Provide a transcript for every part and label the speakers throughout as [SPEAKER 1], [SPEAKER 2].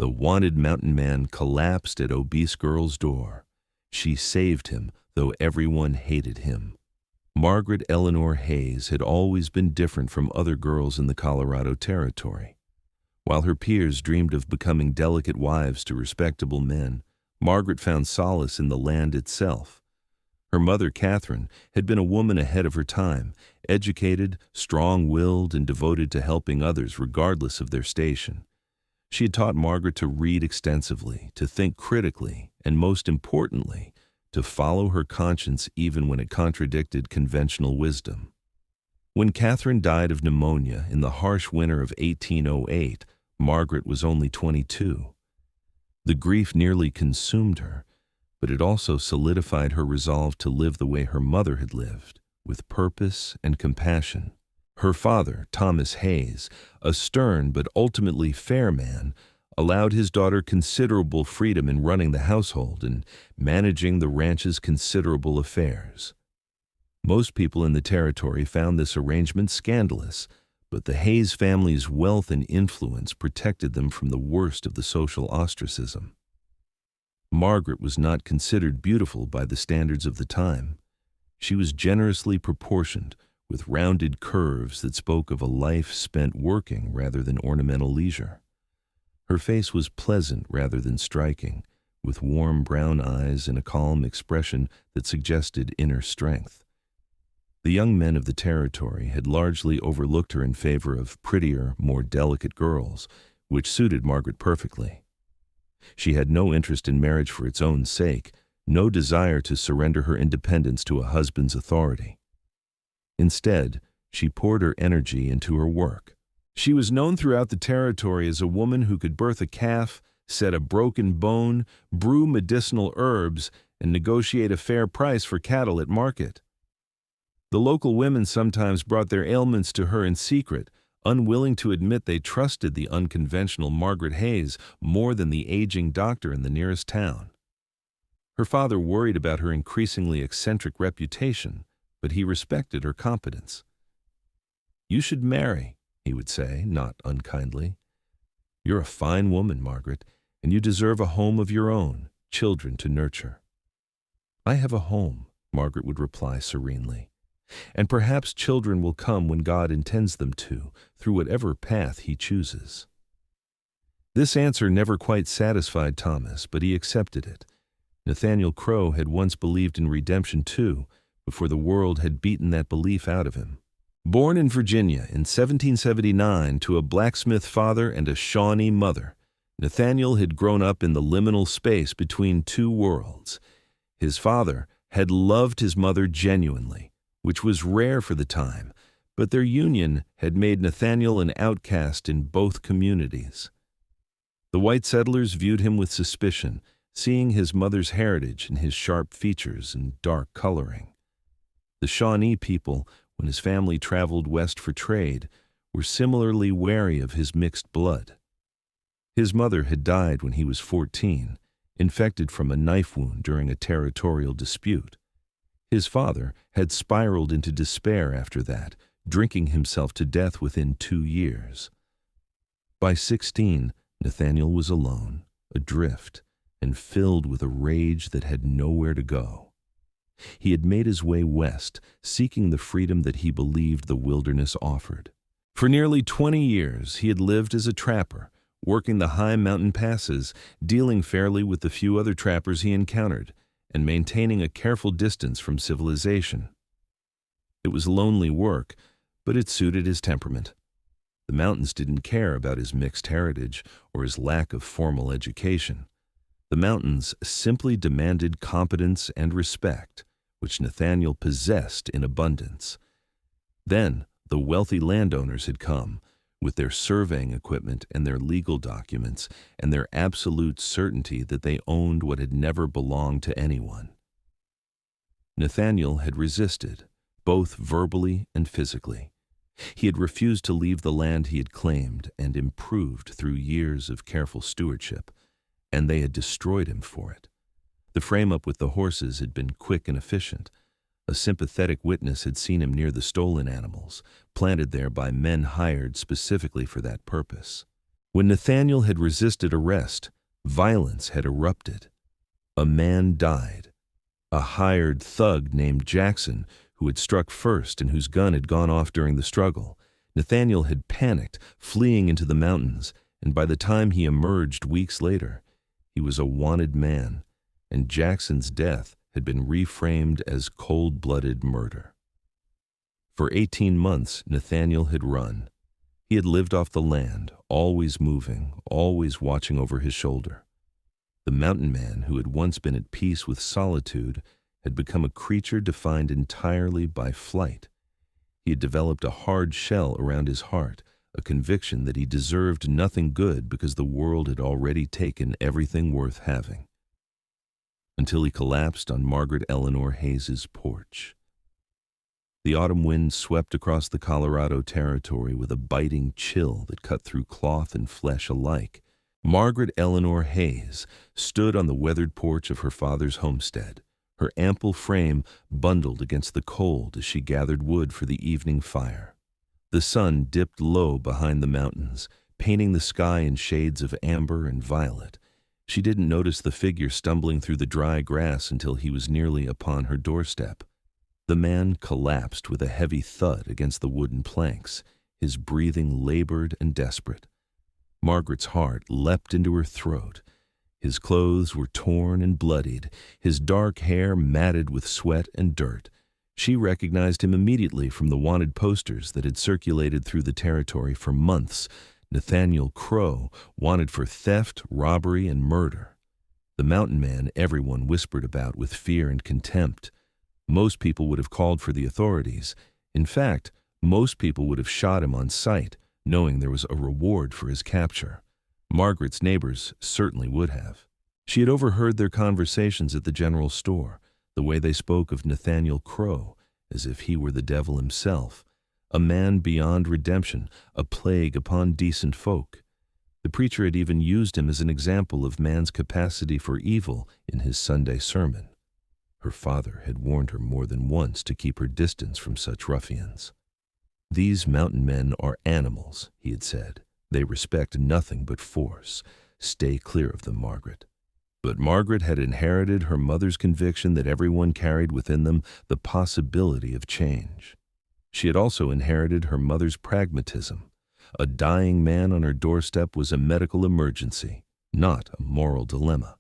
[SPEAKER 1] The wanted mountain man collapsed at Obese girl's door. She saved him, though everyone hated him. Margaret Eleanor Hayes had always been different from other girls in the Colorado Territory. While her peers dreamed of becoming delicate wives to respectable men, Margaret found solace in the land itself. Her mother, Catherine, had been a woman ahead of her time, educated, strong-willed, and devoted to helping others regardless of their station. She had taught Margaret to read extensively, to think critically, and most importantly, to follow her conscience even when it contradicted conventional wisdom. When Catherine died of pneumonia in the harsh winter of 1808, Margaret was only 22. The grief nearly consumed her, but it also solidified her resolve to live the way her mother had lived, with purpose and compassion. Her father, Thomas Hayes, a stern but ultimately fair man, allowed his daughter considerable freedom in running the household and managing the ranch's considerable affairs. Most people in the territory found this arrangement scandalous, but the Hayes family's wealth and influence protected them from the worst of the social ostracism. Margaret was not considered beautiful by the standards of the time. She was generously proportioned, with rounded curves that spoke of a life spent working rather than ornamental leisure. Her face was pleasant rather than striking, with warm brown eyes and a calm expression that suggested inner strength. The young men of the territory had largely overlooked her in favor of prettier, more delicate girls, which suited Margaret perfectly. She had no interest in marriage for its own sake, no desire to surrender her independence to a husband's authority. Instead, she poured her energy into her work. She was known throughout the territory as a woman who could birth a calf, set a broken bone, brew medicinal herbs, and negotiate a fair price for cattle at market. The local women sometimes brought their ailments to her in secret, unwilling to admit they trusted the unconventional Margaret Hayes more than the aging doctor in the nearest town. Her father worried about her increasingly eccentric reputation, but he respected her competence. "You should marry," he would say, not unkindly. "You're a fine woman, Margaret, and you deserve a home of your own, children to nurture." "I have a home," Margaret would reply serenely. "And perhaps children will come when God intends them to, through whatever path He chooses." This answer never quite satisfied Thomas, but he accepted it. Nathaniel Crow had once believed in redemption too, before the world had beaten that belief out of him. Born in Virginia in 1779 to a blacksmith father and a Shawnee mother, Nathaniel had grown up in the liminal space between two worlds. His father had loved his mother genuinely, which was rare for the time, but their union had made Nathaniel an outcast in both communities. The white settlers viewed him with suspicion, seeing his mother's heritage in his sharp features and dark coloring. The Shawnee people, when his family traveled west for trade, were similarly wary of his mixed blood. His mother had died when he was 14, infected from a knife wound during a territorial dispute. His father had spiraled into despair after that, drinking himself to death within 2 years. By 16, Nathaniel was alone, adrift, and filled with a rage that had nowhere to go. He had made his way west, seeking the freedom that he believed the wilderness offered. For nearly 20 years, he had lived as a trapper, working the high mountain passes, dealing fairly with the few other trappers he encountered, and maintaining a careful distance from civilization. It was lonely work, but it suited his temperament. The mountains didn't care about his mixed heritage or his lack of formal education. The mountains simply demanded competence and respect, which Nathaniel possessed in abundance. Then the wealthy landowners had come, with their surveying equipment and their legal documents and their absolute certainty that they owned what had never belonged to anyone. Nathaniel had resisted, both verbally and physically. He had refused to leave the land he had claimed and improved through years of careful stewardship, and they had destroyed him for it. The frame-up with the horses had been quick and efficient. A sympathetic witness had seen him near the stolen animals, planted there by men hired specifically for that purpose. When Nathaniel had resisted arrest, violence had erupted. A man died. A hired thug named Jackson, who had struck first and whose gun had gone off during the struggle. Nathaniel had panicked, fleeing into the mountains, and by the time he emerged weeks later, he was a wanted man, and Jackson's death had been reframed as cold-blooded murder. For 18 months, Nathaniel had run. He had lived off the land, always moving, always watching over his shoulder. The mountain man, who had once been at peace with solitude, had become a creature defined entirely by flight. He had developed a hard shell around his heart, a conviction that he deserved nothing good because the world had already taken everything worth having. Until he collapsed on Margaret Eleanor Hayes's porch. The autumn wind swept across the Colorado Territory with a biting chill that cut through cloth and flesh alike. Margaret Eleanor Hayes stood on the weathered porch of her father's homestead, her ample frame bundled against the cold as she gathered wood for the evening fire. The sun dipped low behind the mountains, painting the sky in shades of amber and violet. She didn't notice the figure stumbling through the dry grass until he was nearly upon her doorstep. The man collapsed with a heavy thud against the wooden planks, his breathing labored and desperate. Margaret's heart leapt into her throat. His clothes were torn and bloodied, his dark hair matted with sweat and dirt. She recognized him immediately from the wanted posters that had circulated through the territory for months. Nathaniel Crow, wanted for theft, robbery, and murder. The mountain man everyone whispered about with fear and contempt. Most people would have called for the authorities. In fact, most people would have shot him on sight, knowing there was a reward for his capture. Margaret's neighbors certainly would have. She had overheard their conversations at the general store, the way they spoke of Nathaniel Crow, as if he were the devil himself, a man beyond redemption, a plague upon decent folk. The preacher had even used him as an example of man's capacity for evil in his Sunday sermon. Her father had warned her more than once to keep her distance from such ruffians. "These mountain men are animals," he had said. "They respect nothing but force. Stay clear of them, Margaret." But Margaret had inherited her mother's conviction that everyone carried within them the possibility of change. She had also inherited her mother's pragmatism. A dying man on her doorstep was a medical emergency, not a moral dilemma.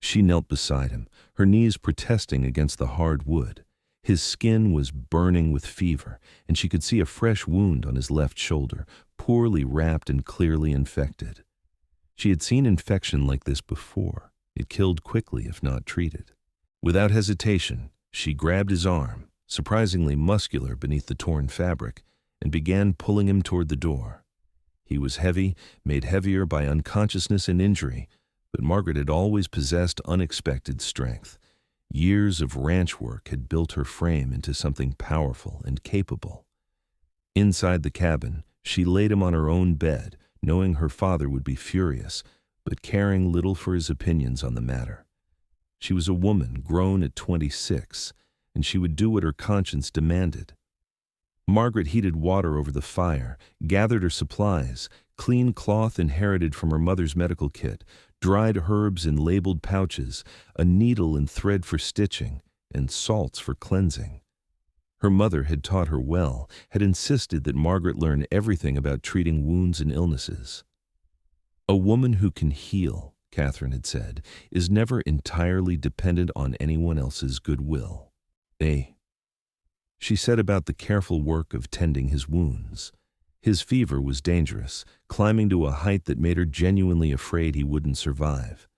[SPEAKER 1] She knelt beside him, her knees protesting against the hard wood. His skin was burning with fever, and she could see a fresh wound on his left shoulder, poorly wrapped and clearly infected. She had seen infection like this before. It killed quickly if not treated. Without hesitation, she grabbed his arm, surprisingly muscular beneath the torn fabric, and began pulling him toward the door. He was heavy, made heavier by unconsciousness and injury, but Margaret had always possessed unexpected strength. Years of ranch work had built her frame into something powerful and capable. Inside the cabin, she laid him on her own bed, knowing her father would be furious, but caring little for his opinions on the matter. She was a woman grown at 26, and she would do what her conscience demanded. Margaret heated water over the fire, gathered her supplies, clean cloth inherited from her mother's medical kit, dried herbs in labeled pouches, a needle and thread for stitching, and salts for cleansing. Her mother had taught her well, had insisted that Margaret learn everything about treating wounds and illnesses. "A woman who can heal," Catherine had said, "is never entirely dependent on anyone else's goodwill." She said about the careful work of tending his wounds. His fever was dangerous, climbing to a height that made her genuinely afraid he wouldn't survive.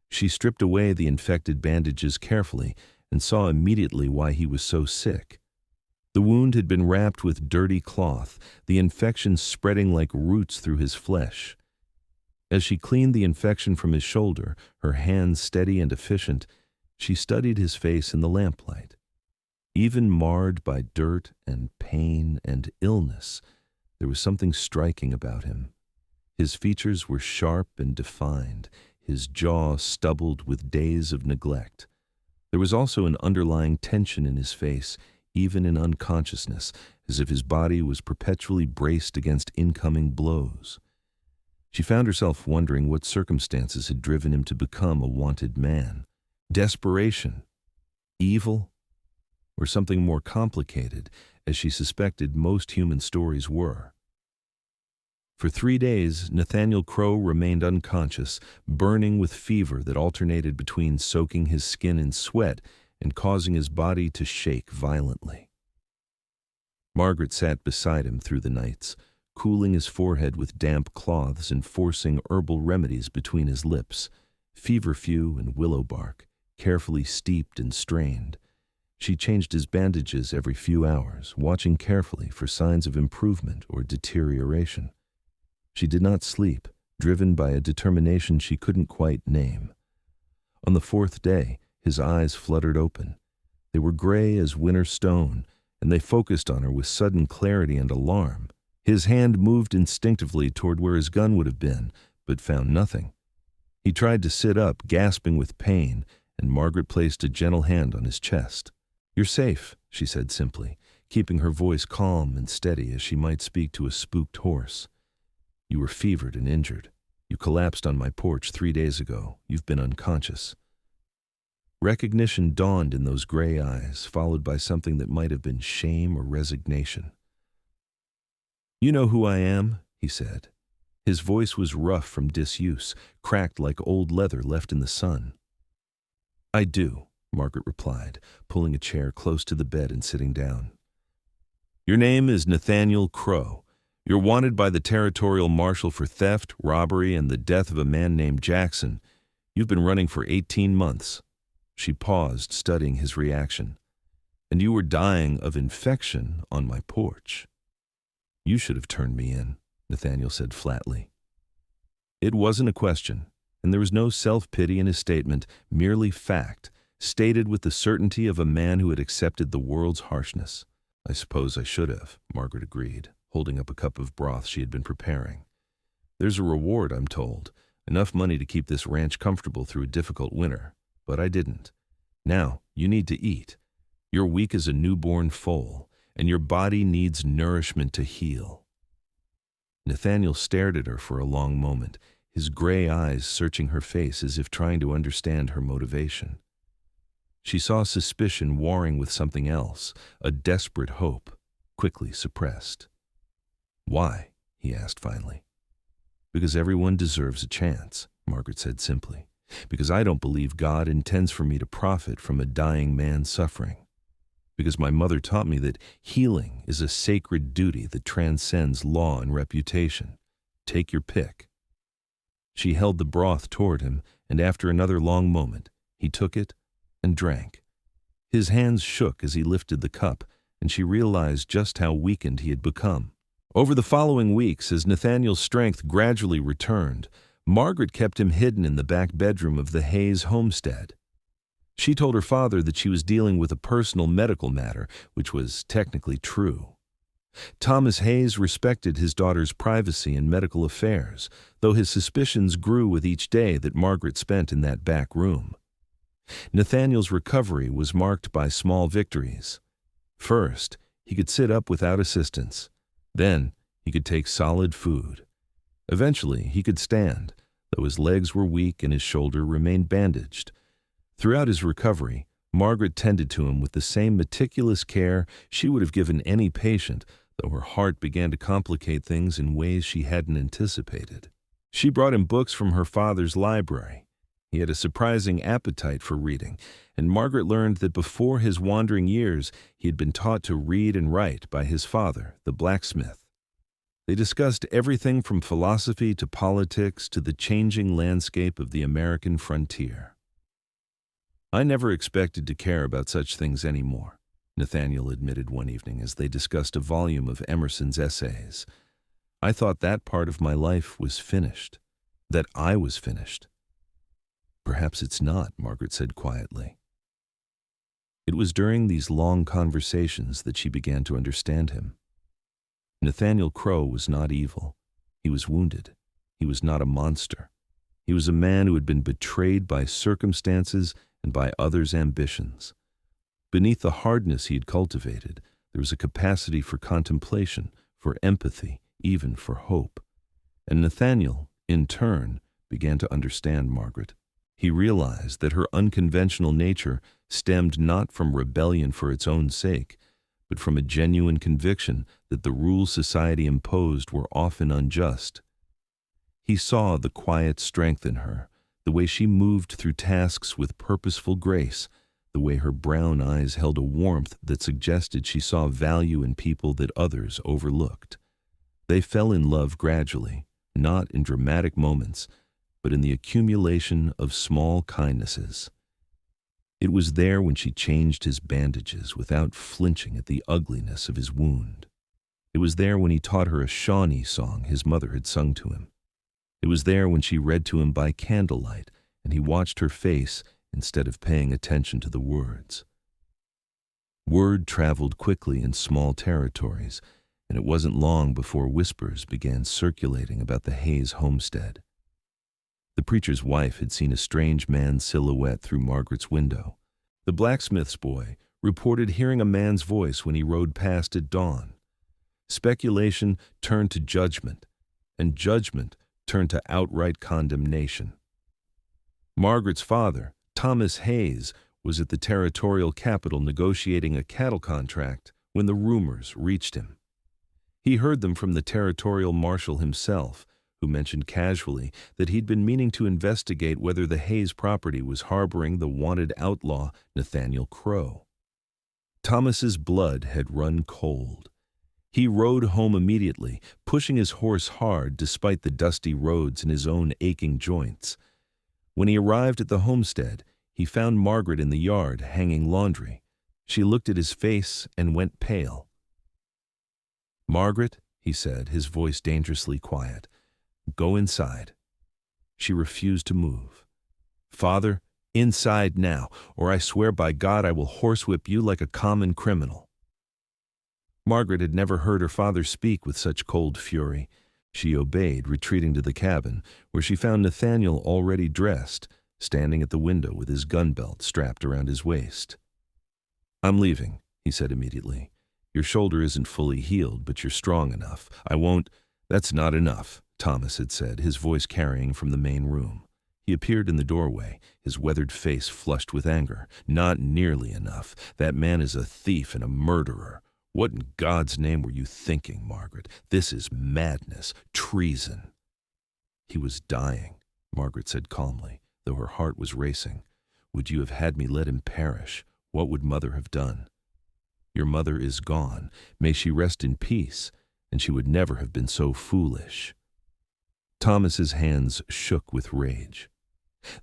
[SPEAKER 1] She stripped away the infected bandages carefully and saw immediately why he was so sick. The wound had been wrapped with dirty cloth, the infection spreading like roots through his flesh. As she cleaned the infection from his shoulder, her hands steady and efficient, she studied his face in the lamplight. Even marred by dirt and pain and illness, there was something striking about him. His features were sharp and defined, his jaw stubbled with days of neglect. There was also an underlying tension in his face, even in unconsciousness, as if his body was perpetually braced against incoming blows. She found herself wondering what circumstances had driven him to become a wanted man. Desperation, evil, or something more complicated, as she suspected most human stories were. For 3 days, Nathaniel Crow remained unconscious, burning with fever that alternated between soaking his skin in sweat and causing his body to shake violently. Margaret sat beside him through the nights, cooling his forehead with damp cloths and forcing herbal remedies between his lips, feverfew and willow bark, carefully steeped and strained. She changed his bandages every few hours, watching carefully for signs of improvement or deterioration. She did not sleep, driven by a determination she couldn't quite name. On the 4th day, his eyes fluttered open. They were gray as winter stone, and they focused on her with sudden clarity and alarm. His hand moved instinctively toward where his gun would have been, but found nothing. He tried to sit up, gasping with pain, and Margaret placed a gentle hand on his chest. "You're safe," she said simply, keeping her voice calm and steady as she might speak to a spooked horse. "You were fevered and injured. You collapsed on my porch 3 days ago. You've been unconscious." Recognition dawned in those gray eyes, followed by something that might have been shame or resignation. "You know who I am," he said. His voice was rough from disuse, cracked like old leather left in the sun. "I do," Margaret replied, pulling a chair close to the bed and sitting down. "Your name is Nathaniel Crow. You're wanted by the territorial marshal for theft, robbery, and the death of a man named Jackson. You've been running for 18 months. She paused, studying his reaction. "And you were dying of infection on my porch." "You should have turned me in," Nathaniel said flatly. It wasn't a question, and there was no self-pity in his statement, merely fact, stated with the certainty of a man who had accepted the world's harshness. "I suppose I should have," Margaret agreed, holding up a cup of broth she had been preparing. "There's a reward, I'm told, enough money to keep this ranch comfortable through a difficult winter, but I didn't. Now, you need to eat. You're weak as a newborn foal, and your body needs nourishment to heal." Nathaniel stared at her for a long moment, his gray eyes searching her face as if trying to understand her motivation. She saw suspicion warring with something else, a desperate hope, quickly suppressed. "Why?" he asked finally. "Because everyone deserves a chance," Margaret said simply. "Because I don't believe God intends for me to profit from a dying man's suffering. Because my mother taught me that healing is a sacred duty that transcends law and reputation. Take your pick." She held the broth toward him, and after another long moment, he took it and drank. His hands shook as he lifted the cup, and she realized just how weakened he had become. Over the following weeks, as Nathaniel's strength gradually returned, Margaret kept him hidden in the back bedroom of the Hayes homestead. She told her father that she was dealing with a personal medical matter, which was technically true. Thomas Hayes respected his daughter's privacy and medical affairs, though his suspicions grew with each day that Margaret spent in that back room. Nathaniel's recovery was marked by small victories. First, he could sit up without assistance. Then, he could take solid food. Eventually, he could stand, though his legs were weak and his shoulder remained bandaged. Throughout his recovery, Margaret tended to him with the same meticulous care she would have given any patient, though her heart began to complicate things in ways she hadn't anticipated. She brought him books from her father's library. He had a surprising appetite for reading, and Margaret learned that before his wandering years, he had been taught to read and write by his father, the blacksmith. They discussed everything from philosophy to politics to the changing landscape of the American frontier. "I never expected to care about such things anymore," Nathaniel admitted one evening as they discussed a volume of Emerson's essays. "I thought that part of my life was finished, that I was finished." "Perhaps it's not," Margaret said quietly. It was during these long conversations that she began to understand him. Nathaniel Crow was not evil. He was wounded. He was not a monster. He was a man who had been betrayed by circumstances and by others' ambitions. Beneath the hardness he had cultivated, there was a capacity for contemplation, for empathy, even for hope. And Nathaniel, in turn, began to understand Margaret. He realized that her unconventional nature stemmed not from rebellion for its own sake, but from a genuine conviction that the rules society imposed were often unjust. He saw the quiet strength in her, the way she moved through tasks with purposeful grace, the way her brown eyes held a warmth that suggested she saw value in people that others overlooked. They fell in love gradually, not in dramatic moments, but in the accumulation of small kindnesses. It was there when she changed his bandages without flinching at the ugliness of his wound. It was there when he taught her a Shawnee song his mother had sung to him. It was there when she read to him by candlelight and he watched her face instead of paying attention to the words. Word traveled quickly in small territories, and it wasn't long before whispers began circulating about the Hayes homestead. The preacher's wife had seen a strange man's silhouette through Margaret's window. The blacksmith's boy reported hearing a man's voice when he rode past at dawn. Speculation turned to judgment, and judgment turned to outright condemnation. Margaret's father, Thomas Hayes, was at the territorial capital negotiating a cattle contract when the rumors reached him. He heard them from the territorial marshal himself, who mentioned casually that he'd been meaning to investigate whether the Hayes property was harboring the wanted outlaw Nathaniel Crow. Thomas's blood had run cold. He rode home immediately, pushing his horse hard despite the dusty roads and his own aching joints. When he arrived at the homestead, he found Margaret in the yard hanging laundry. She looked at his face and went pale. "Margaret," he said, his voice dangerously quiet, "go inside." She refused to move. "Father, inside now, or I swear by God I will horsewhip you like a common criminal." Margaret had never heard her father speak with such cold fury. She obeyed, retreating to the cabin, where she found Nathaniel already dressed, standing at the window with his gun belt strapped around his waist. "I'm leaving," he said immediately. "Your shoulder isn't fully healed, but you're strong enough. I won't—" "That's not enough," Thomas had said, his voice carrying from the main room. He appeared in the doorway, his weathered face flushed with anger. "Not nearly enough. That man is a thief and a murderer. What in God's name were you thinking, Margaret? This is madness, treason." "He was dying," Margaret said calmly, though her heart was racing. "Would you have had me let him perish? What would Mother have done? Your mother is gone. May she rest in peace, and she would never have been so foolish." Thomas's hands shook with rage.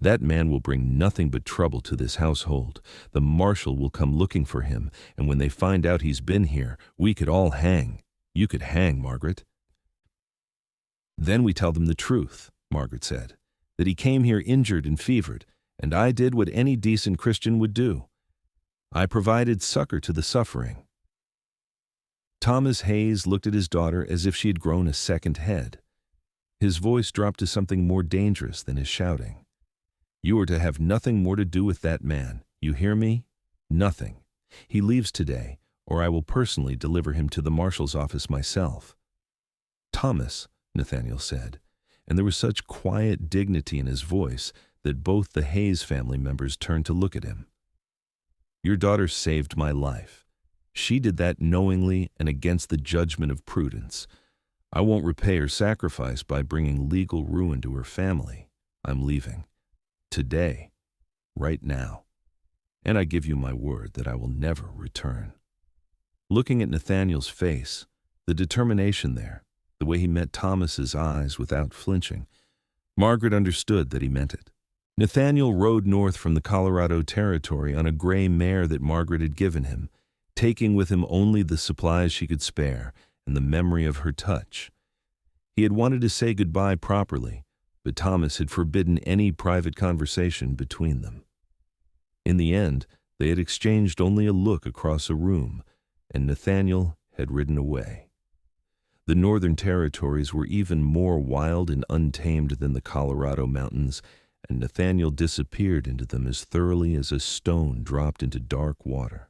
[SPEAKER 1] "That man will bring nothing but trouble to this household. The marshal will come looking for him, and when they find out he's been here, we could all hang. You could hang, Margaret." "Then we tell them the truth," Margaret said, "that he came here injured and fevered, and I did what any decent Christian would do. I provided succor to the suffering." Thomas Hayes looked at his daughter as if she had grown a second head. His voice dropped to something more dangerous than his shouting. "You are to have nothing more to do with that man. You hear me? Nothing. He leaves today, or I will personally deliver him to the marshal's office myself." "Thomas," Nathaniel said, and there was such quiet dignity in his voice that both the Hayes family members turned to look at him. "Your daughter saved my life. She did that knowingly and against the judgment of prudence. I won't repay her sacrifice by bringing legal ruin to her family. I'm leaving. Today. Right now. And I give you my word that I will never return." Looking at Nathaniel's face, the determination there, the way he met Thomas's eyes without flinching, Margaret understood that he meant it. Nathaniel rode north from the Colorado Territory on a gray mare that Margaret had given him, taking with him only the supplies she could spare and the memory of her touch. He had wanted to say goodbye properly, but Thomas had forbidden any private conversation between them. In the end, they had exchanged only a look across a room, and Nathaniel had ridden away. The Northern Territories were even more wild and untamed than the Colorado mountains, and Nathaniel disappeared into them as thoroughly as a stone dropped into dark water.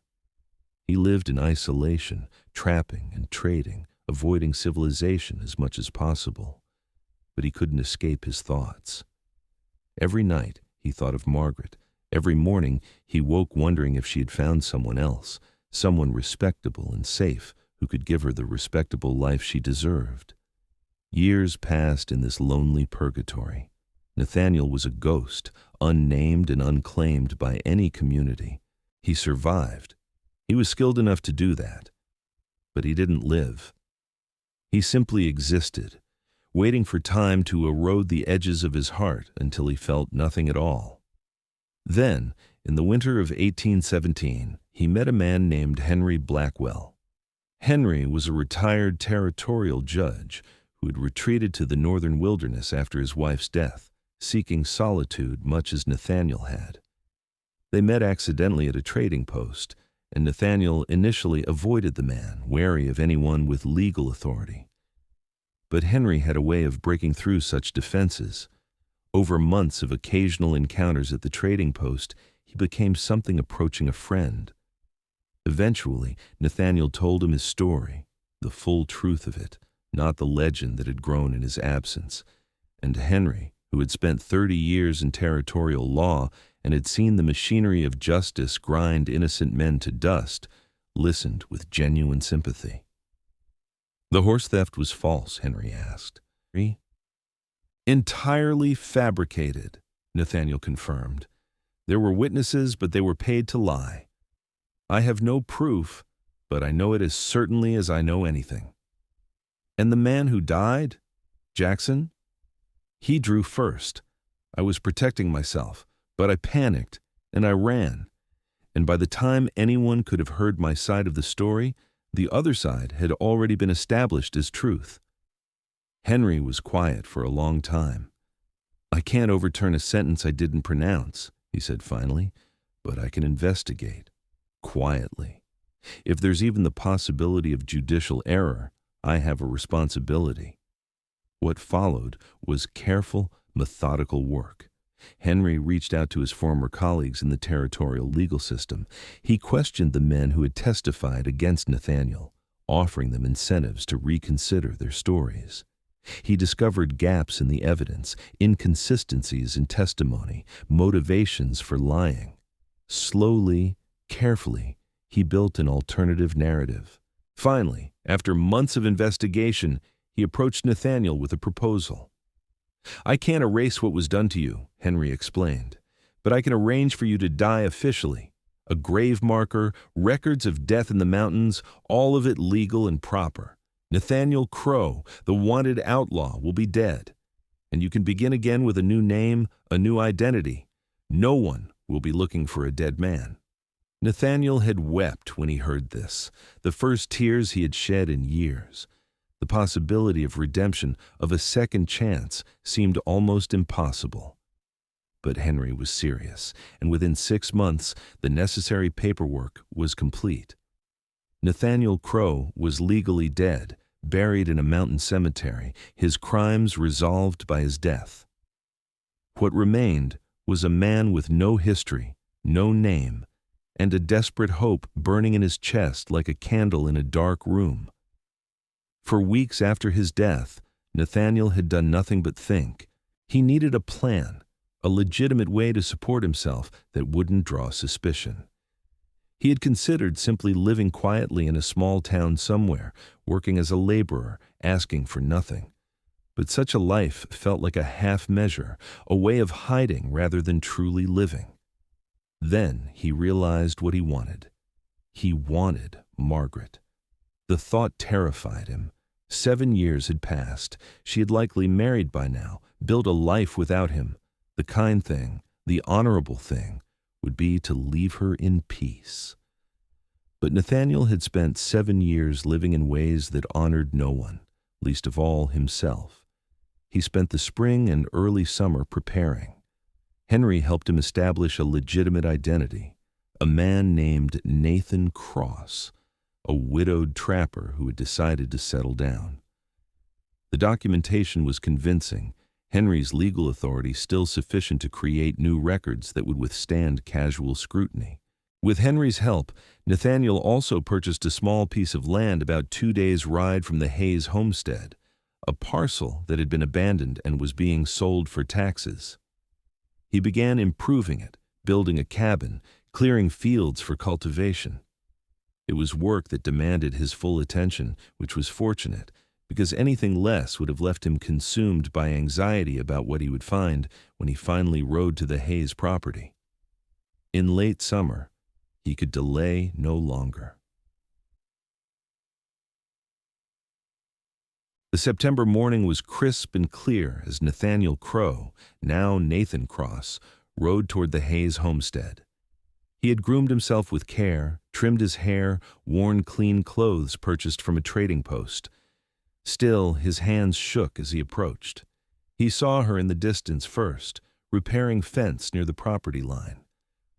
[SPEAKER 1] He lived in isolation, trapping and trading, avoiding civilization as much as possible. but he couldn't escape his thoughts. Every night he thought of Margaret. Every morning he woke wondering if she had found someone else, someone respectable and safe who could give her the respectable life she deserved. Years passed in this lonely purgatory. Nathaniel was a ghost, unnamed and unclaimed by any community. He survived. He was skilled enough to do that. But he didn't live. He simply existed, waiting for time to erode the edges of his heart until he felt nothing at all. Then, in the winter of 1817, he met a man named Henry Blackwell. Henry was a retired territorial judge who had retreated to the northern wilderness after his wife's death, seeking solitude much as Nathaniel had. They met accidentally at a trading post, and Nathaniel initially avoided the man, wary of anyone with legal authority. But Henry had a way of breaking through such defenses. Over months of occasional encounters at the trading post, he became something approaching a friend. Eventually, Nathaniel told him his story, the full truth of it, not the legend that had grown in his absence. And Henry, who had spent 30 years in territorial law and had seen the machinery of justice grind innocent men to dust, listened with genuine sympathy. "The horse theft was false," Henry asked. "Entirely fabricated," Nathaniel confirmed. "There were witnesses, but they were paid to lie. I have no proof, but I know it as certainly as I know anything." "And the man who died? Jackson?" "He drew first. I was protecting myself, but I panicked, and I ran. And by the time anyone could have heard my side of the story, the other side had already been established as truth." Henry was quiet for a long time. "I can't overturn a sentence I didn't pronounce," he said finally, "but I can investigate. Quietly. If there's even the possibility of judicial error, I have a responsibility." What followed was careful, methodical work. Henry reached out to his former colleagues in the territorial legal system. He questioned the men who had testified against Nathaniel, offering them incentives to reconsider their stories. He discovered gaps in the evidence, inconsistencies in testimony, motivations for lying. Slowly, carefully, he built an alternative narrative. Finally, after months of investigation, he approached Nathaniel with a proposal. "I can't erase what was done to you," Henry explained, "but I can arrange for you to die officially. A grave marker, records of death in the mountains, all of it legal and proper. Nathaniel Crow, the wanted outlaw, will be dead. And you can begin again with a new name, a new identity. No one will be looking for a dead man." Nathaniel had wept when he heard this, the first tears he had shed in years. The possibility of redemption, of a second chance, seemed almost impossible. But Henry was serious, and within 6 months, the necessary paperwork was complete. Nathaniel Crow was legally dead, buried in a mountain cemetery, his crimes resolved by his death. What remained was a man with no history, no name, and a desperate hope burning in his chest like a candle in a dark room. For weeks after his death, Nathaniel had done nothing but think. He needed a plan, a legitimate way to support himself that wouldn't draw suspicion. He had considered simply living quietly in a small town somewhere, working as a laborer, asking for nothing. But such a life felt like a half measure, a way of hiding rather than truly living. Then he realized what he wanted. He wanted Margaret. The thought terrified him. 7 years had passed. She had likely married by now, built a life without him. The kind thing, the honorable thing, would be to leave her in peace. But Nathaniel had spent 7 years living in ways that honored no one, least of all himself. He spent the spring and early summer preparing. Henry helped him establish a legitimate identity, a man named Nathan Cross, a widowed trapper who had decided to settle down. The documentation was convincing, Henry's legal authority still sufficient to create new records that would withstand casual scrutiny. With Henry's help, Nathaniel also purchased a small piece of land about 2 days' ride from the Hayes homestead, a parcel that had been abandoned and was being sold for taxes. He began improving it, building a cabin, clearing fields for cultivation. It was work that demanded his full attention, which was fortunate, because anything less would have left him consumed by anxiety about what he would find when he finally rode to the Hayes property. In late summer, he could delay no longer. The September morning was crisp and clear as Nathaniel Crow, now Nathan Cross, rode toward the Hayes homestead. He had groomed himself with care, trimmed his hair, worn clean clothes purchased from a trading post. Still, his hands shook as he approached. He saw her in the distance first, repairing fence near the property line.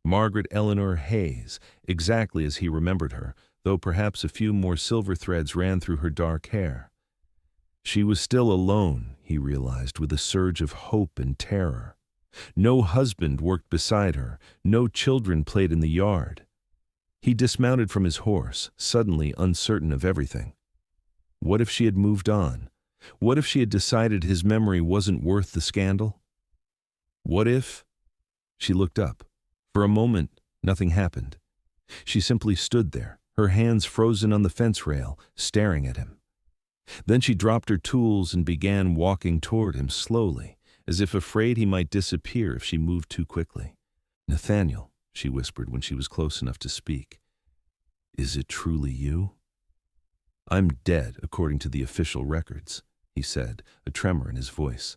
[SPEAKER 1] Margaret Eleanor Hayes, exactly as he remembered her, though perhaps a few more silver threads ran through her dark hair. She was still alone, he realized, with a surge of hope and terror. No husband worked beside her, no children played in the yard. He dismounted from his horse, suddenly uncertain of everything. What if she had moved on? What if she had decided his memory wasn't worth the scandal? What if? She looked up. For a moment, nothing happened. She simply stood there, her hands frozen on the fence rail, staring at him. Then she dropped her tools and began walking toward him slowly, as if afraid he might disappear if she moved too quickly. "Nathaniel," she whispered when she was close enough to speak, "is it truly you?" "I'm dead, according to the official records," he said, a tremor in his voice.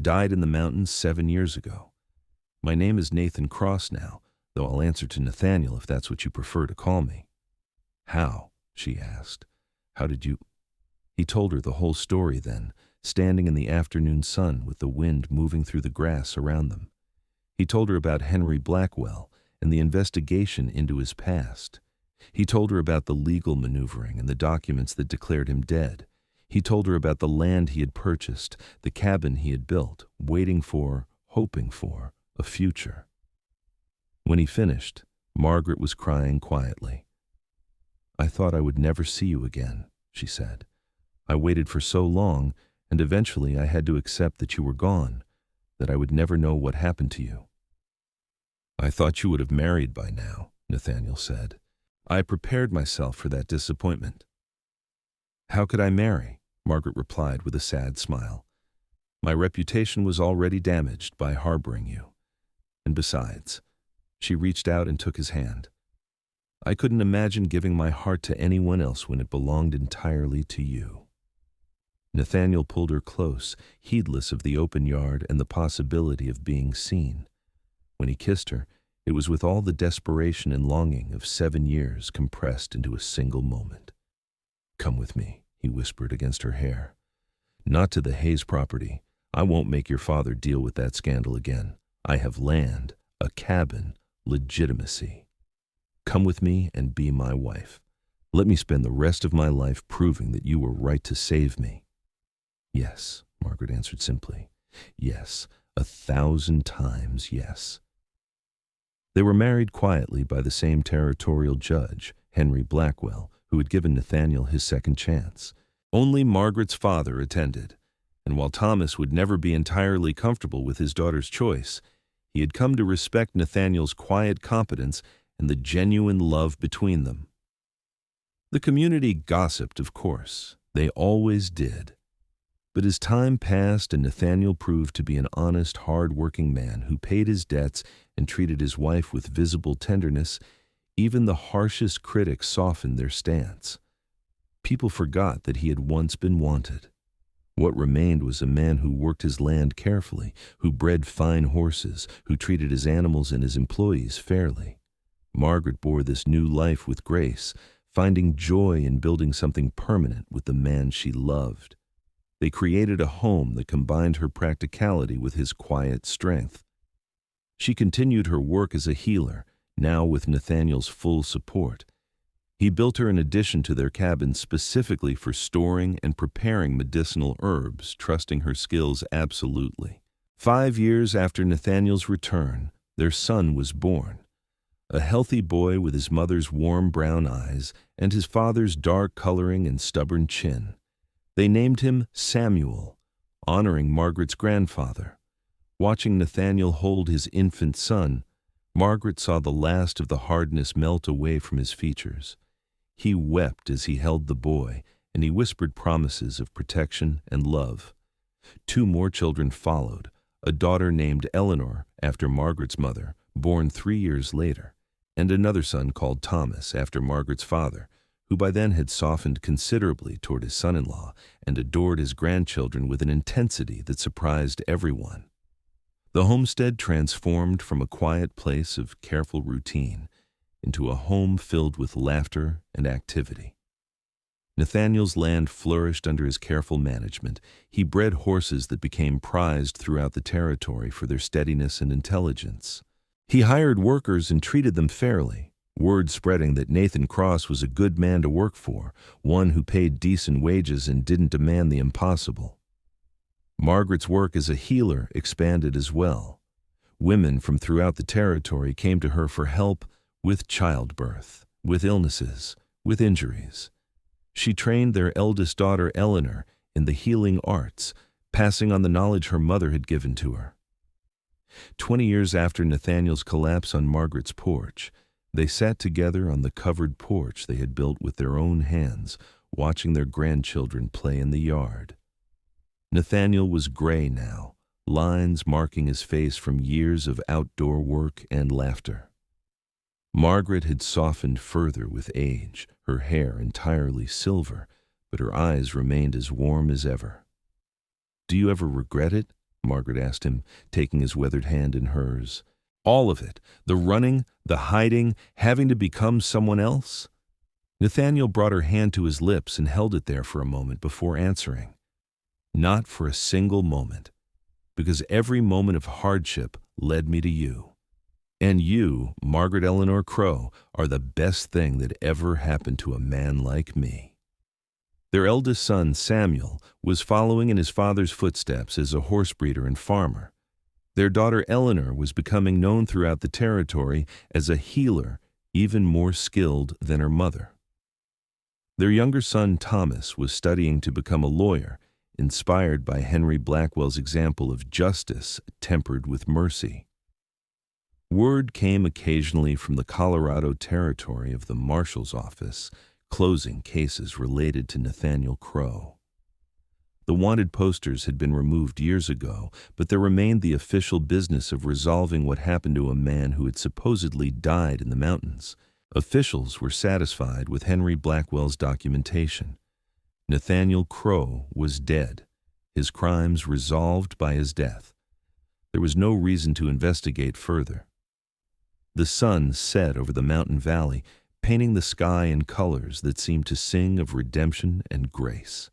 [SPEAKER 1] "Died in the mountains 7 years ago. My name is Nathan Cross now, though I'll answer to Nathaniel if that's what you prefer to call me." "How?" she asked. "How did you—" He told her the whole story then, standing in the afternoon sun with the wind moving through the grass around them. He told her about Henry Blackwell and the investigation into his past. He told her about the legal maneuvering and the documents that declared him dead. He told her about the land he had purchased, the cabin he had built, waiting for, hoping for, a future. When he finished, Margaret was crying quietly. "I thought I would never see you again," she said. "I waited for so long, and eventually I had to accept that you were gone, that I would never know what happened to you." "I thought you would have married by now," Nathaniel said. "I prepared myself for that disappointment." "How could I marry?" Margaret replied with a sad smile. "My reputation was already damaged by harboring you. And besides," she reached out and took his hand, "I couldn't imagine giving my heart to anyone else when it belonged entirely to you." Nathaniel pulled her close, heedless of the open yard and the possibility of being seen. When he kissed her, it was with all the desperation and longing of 7 years compressed into a single moment. "Come with me," he whispered against her hair. "Not to the Hayes property. I won't make your father deal with that scandal again. I have land, a cabin, legitimacy. Come with me and be my wife. Let me spend the rest of my life proving that you were right to save me." "Yes," Margaret answered simply. "Yes, 1,000 times yes." They were married quietly by the same territorial judge, Henry Blackwell, who had given Nathaniel his second chance. Only Margaret's father attended, and while Thomas would never be entirely comfortable with his daughter's choice, he had come to respect Nathaniel's quiet competence and the genuine love between them. The community gossiped, of course. They always did. But as time passed and Nathaniel proved to be an honest, hard-working man who paid his debts and treated his wife with visible tenderness, even the harshest critics softened their stance. People forgot that he had once been wanted. What remained was a man who worked his land carefully, who bred fine horses, who treated his animals and his employees fairly. Margaret bore this new life with grace, finding joy in building something permanent with the man she loved. They created a home that combined her practicality with his quiet strength. She continued her work as a healer, now with Nathaniel's full support. He built her an addition to their cabin specifically for storing and preparing medicinal herbs, trusting her skills absolutely. 5 years after Nathaniel's return, their son was born. A healthy boy with his mother's warm brown eyes and his father's dark coloring and stubborn chin. They named him Samuel, honoring Margaret's grandfather. Watching Nathaniel hold his infant son, Margaret saw the last of the hardness melt away from his features. He wept as he held the boy, and he whispered promises of protection and love. 2 more children followed, a daughter named Eleanor, after Margaret's mother, born 3 years later, and another son called Thomas, after Margaret's father, who by then had softened considerably toward his son-in-law and adored his grandchildren with an intensity that surprised everyone. The homestead transformed from a quiet place of careful routine into a home filled with laughter and activity. Nathaniel's land flourished under his careful management. He bred horses that became prized throughout the territory for their steadiness and intelligence. He hired workers and treated them fairly, word spreading that Nathan Cross was a good man to work for, one who paid decent wages and didn't demand the impossible. Margaret's work as a healer expanded as well. Women from throughout the territory came to her for help with childbirth, with illnesses, with injuries. She trained their eldest daughter, Eleanor, in the healing arts, passing on the knowledge her mother had given to her. 20 years after Nathaniel's collapse on Margaret's porch, they sat together on the covered porch they had built with their own hands, watching their grandchildren play in the yard. Nathaniel was gray now, lines marking his face from years of outdoor work and laughter. Margaret had softened further with age, her hair entirely silver, but her eyes remained as warm as ever. "Do you ever regret it?" Margaret asked him, taking his weathered hand in hers. "All of it, the running, the hiding, having to become someone else?" Nathaniel brought her hand to his lips and held it there for a moment before answering. "Not for a single moment, because every moment of hardship led me to you. And you, Margaret Eleanor Crow, are the best thing that ever happened to a man like me." Their eldest son, Samuel, was following in his father's footsteps as a horse breeder and farmer. Their daughter Eleanor was becoming known throughout the territory as a healer, even more skilled than her mother. Their younger son, Thomas, was studying to become a lawyer, inspired by Henry Blackwell's example of justice tempered with mercy. Word came occasionally from the Colorado territory of the marshal's office, closing cases related to Nathaniel Crow. The wanted posters had been removed years ago, but there remained the official business of resolving what happened to a man who had supposedly died in the mountains. Officials were satisfied with Henry Blackwell's documentation. Nathaniel Crow was dead, his crimes resolved by his death. There was no reason to investigate further. The sun set over the mountain valley, painting the sky in colors that seemed to sing of redemption and grace.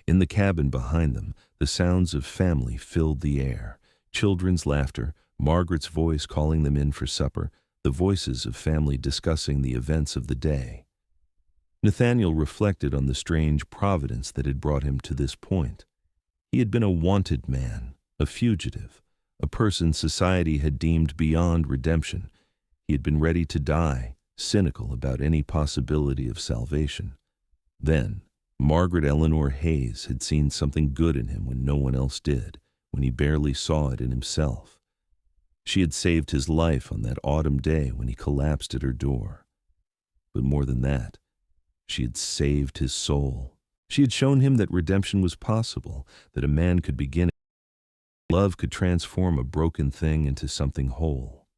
[SPEAKER 1] In the cabin behind them, the sounds of family filled the air, children's laughter, Margaret's voice calling them in for supper, the voices of family discussing the events of the day. Nathaniel reflected on the strange providence that had brought him to this point. He had been a wanted man, a fugitive, a person society had deemed beyond redemption. He had been ready to die, cynical about any possibility of salvation. Then, Margaret Eleanor Hayes had seen something good in him when no one else did, when he barely saw it in himself. She had saved his life on that autumn day when he collapsed at her door. But more than that, she had saved his soul. She had shown him that redemption was possible, that a man could begin. Love could transform a broken thing into something whole.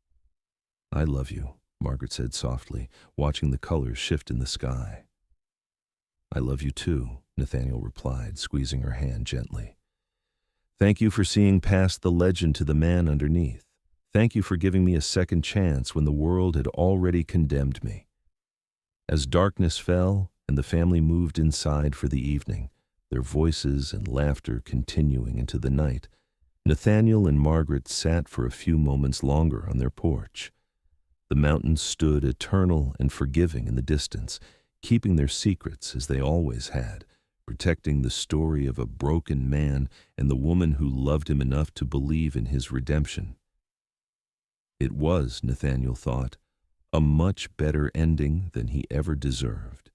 [SPEAKER 1] "I love you," Margaret said softly, watching the colors shift in the sky. "I love you too," Nathaniel replied, squeezing her hand gently. "Thank you for seeing past the legend to the man underneath. Thank you for giving me a second chance when the world had already condemned me." As darkness fell and the family moved inside for the evening, their voices and laughter continuing into the night, Nathaniel and Margaret sat for a few moments longer on their porch. The mountains stood eternal and forgiving in the distance, keeping their secrets as they always had, protecting the story of a broken man and the woman who loved him enough to believe in his redemption. It was, Nathaniel thought, a much better ending than he ever deserved.